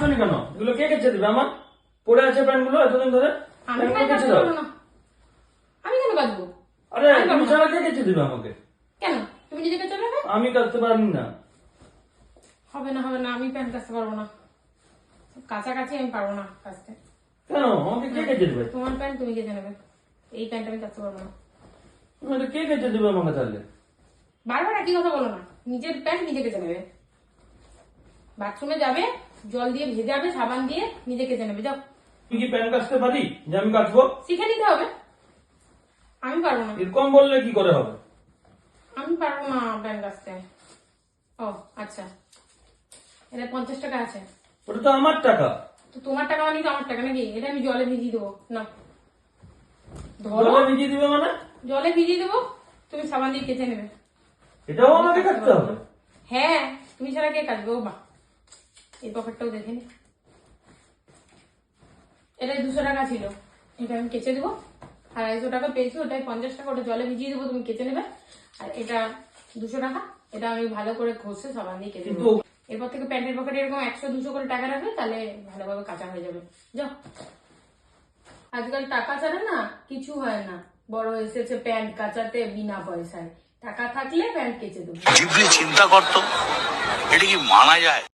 কাচনি কেন? এগুলো কে কেচে দিবে? আমার পড়ে আছে প্যান্ট গুলো এতদিন ধরে। আমি প্যান্ট প্যান্ট কেচে কাচতে দাও। পারবো না। আমি কেন কাচবো? আরে আমি তুমি পারবো না। ছাড়া কে কেচে দিবে আমাকে? কেন? তুমি নিজে কাচতে পারবে? আমি কাচতে পারি না। হবে না, হবে না, আমি প্যান্ট কাচতে পারবো না। কাছাকাছি আমি পারবো না কাচতে। কেন? আমাকে কে কেচে দিবে? তোমার প্যান্ট তুমি কেচে নেবে, এই প্যান্ট আমি কাচতে পারবো না। মানে কে কেচে দিবে আমাকে তাহলে? বারবার একই কথা বলো না, নিজের প্যান্ট নিজে কেচে নেবে। বাথরুমে যাবে, জল দিয়ে ভেজাবে, সাবান দিয়ে নিজে কেচে নেবে, যাও। তুমি কি প্যান্ট কাচতে পারি যে আমি কাচবো? শিখে নিতে হবে। আমি পারবো না, এরকম বললে কি করে হবে? আমি পারবো না প্যান্ট কাচতে। ও আচ্ছা, এটা 50 টাকা আছে। ওটা তো আমার টাকা। তো তোমার টাকা মানে তো আমার টাকা নাকি? এটা আমি জলে ভিজিয়ে দেবো না, ধরো। জলে ভিজিয়ে দিবে মানে? জলে ভিজিয়ে দেবো, তুমি সাবান দিয়ে কেচে নেবে। এটাও আমাকে কাচতে হবে? হ্যাঁ, তুমি ছাড়া কে কাচবে? ও বা, এই পকেটটাও দেখে নি। এটা 200 টাকা ছিল, এটা আমি কেচে দেবো। 250 টাকা পেয়েছি, ওটাই 50 টাকা, ওটা জলে ভিজিয়ে দেবো, তুমি কেচে নেবে। আর এটা 200 টাকা, এটা আমি ভালো করে ঘষে সাবান দিয়ে কেচে দেবো। এরপর থেকে প্যান্টের পকেটে এরকম 100-200 করে টাকা রাখবে, তাহলে ভালোভাবে কাঁচা হয়ে যাবে। যাও। আজকাল টাকা ছাড়া না কিছু হয় না। বড় এসেছে প্যান্ট কাচাতে বিনা পয়সায়। টাকা থাকলে প্যান্ট কেচে দেবো। ডিপলি চিন্তা করতো এটা কি মানা যায়?